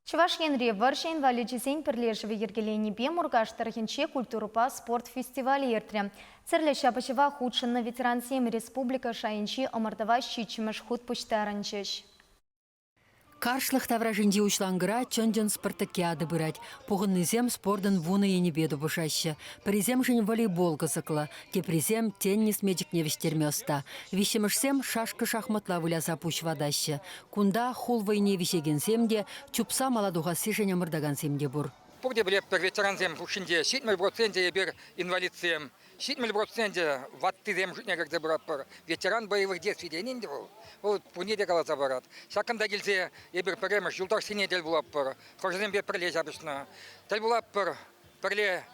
Чуваш енре варшен валючесен пірлешіві ергеленіпе Мургаштархинче культурупа спорт фестивалі ертре. Церлі шапашыва худшынны ветерансем республика шайынче омартава щичіміш худ пұштарынчыш. Каршлых тавражинде учлангыра чонден спартакиады бырать. Погыннызем спордын вуны енебеду бушаще. Призем жын волейбол кызыкла. Кепризем теннис медик невестермёста. Вишемышсем шашкы шахматла выляза пуш вадаще. Кунда хул войне вишегенсемде чупса маладуғасы жын мырдагансемде бур. Пурде білеп бір ветеранзем пушинде 70% бір инвалидсем. 70% ваттызем жүтнегірді бұраппыр. Ветеран боевых действий дененде бұл. Ол пунеде қаласа барад. Шақында келсе, ебір піреміш жылдар сене дел бұлаппыр. Қоржызем бе пірле жабышына. Дел бұлаппыр, пірле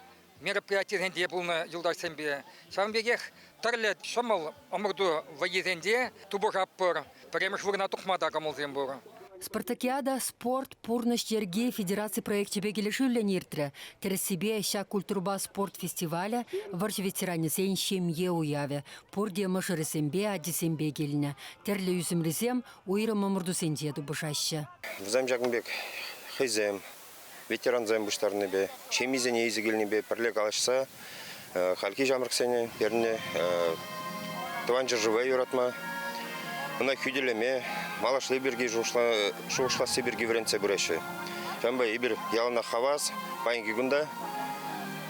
мероприятиезенде бұлны жылдар сенбе. Шағынбегех түрлі шымыл омырду вайезенде тубы жаппыр. Піреміш вұрна тұқмада қамылзем бұр. Спартакиада спорт пурныш ерге федерации проекте бегелешілі нертірі. Тересібе ша культурба спорт фестиваля варш ветеранезен шемье уяве. Пурде мышырысембе адисембе келіне. Терлі үзімлізем уйры мамырдусенде дубышашы. Взайм жағынбек хайзем, ветеранзем бұштарыны бе, шемизене езі келіне бе пірлек алашса, халки жамырқсене, періне туан жыржывай юратма. Мына күделеме, малашлы бірге шуғышласы бірге віренце бұрайшы. Жамбай ебір ялына хаваз, байынги күнда,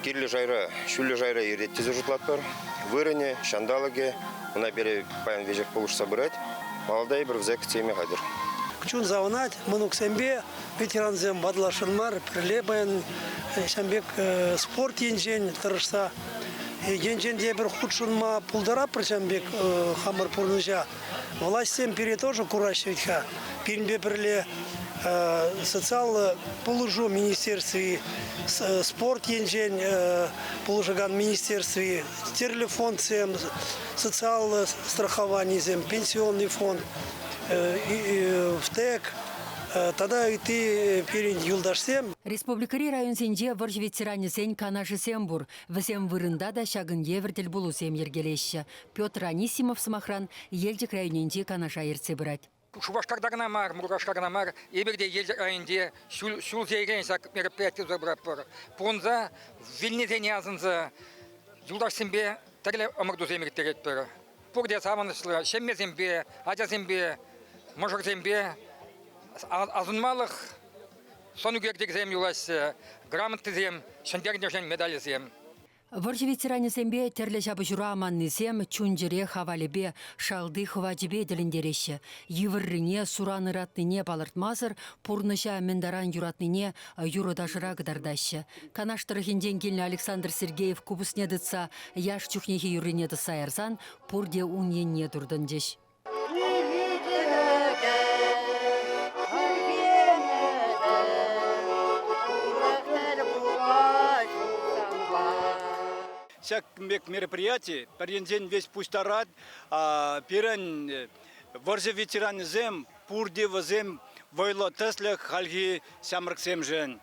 керлі жайра, шүлі жайра ереттезі жұтлат бар. Вырыне, шандалыге, мына бері байын вежек болушса бұрайд, малдай бір взек теме қадыр. Күчін завынат, мұнық сәмбе, ветеранзем бадылашынмар, пірле байын сәмбек спорт енжен тұрышса. Енженде бір худшынма пулдара причамбек хамыр пурныжа. Властям пере тоже курашевитха. Перембе перле социал положу министерстве спорт енжен положаган министерстве телефон сем социал страхование сем пенсионный фонд ВТЭК. Тогда и ты перед юлдашсем. Республикари район сенде варж ветеранезен канашы сембур. Візем вырында да шагын евертел болу сем ергелеші. Петр Анисимов самахран елдік районенде канаша ерце бұрад. Шубашкардағына мар, Мургашкардағына мар, ебірде елдік районде шул зейген сақ мероприятия забыраппыр. Понза, вильнезен язынза, юлдашсембе тәрлі омырду земірттер етпір. Пұрде савынышлы, шеммезембе, адязембе, мұжырзембе, азынмалық сону кердегізем юласы, грамотызем, шындердержен медалізем. Варж ветеранезембе терлі жабы жура аманнызем чунжере хавалебе шалды хвадебе деліндереші. Евірріне сураны ратныне балыртмазыр, пурныша мендаран юратныне юродашыра гыдардашы. Канаштырыхінден келіне Александр Сергеев кубысне дытса, яш чухнехи юрыне дыса ярзан, пурде уненне дұрдын деш. Всяких мероприятий, парензен весь пустарат, перен варзе ветеранезем, пурде вазем, войло теслях, хальги сямраксем жен.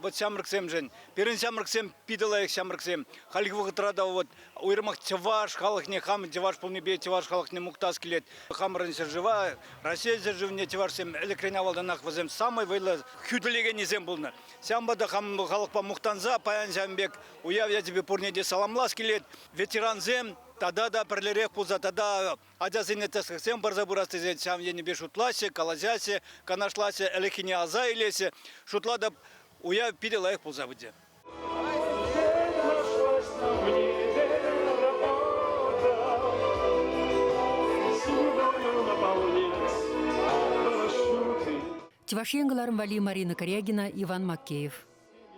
Вот сямраксем жен. Перен сямраксем пидалаях сямраксем. Хальги вахтрада вот уйрмах теваш, халахне хам, теваш полнебе, теваш халахне муктас келет. Хамран жива, Россия заживне тевашсем электринавалданах вазем самый войло хюделегенезем булна. Сямбада хам халахпа мухтанза, паян сямбек, уяв я тебе пурнеде саламлас келет, ветеранзем. Тогда да перлерек пуза, тогда адязыне тесхсем барзабурасты зен сам енебе шутласе, калазясе, канашласе, элекине аза илесе, шутлада уя пидела их пуза буде. Тивашенгаларым Вали Марина Корягина, Иван Макеев.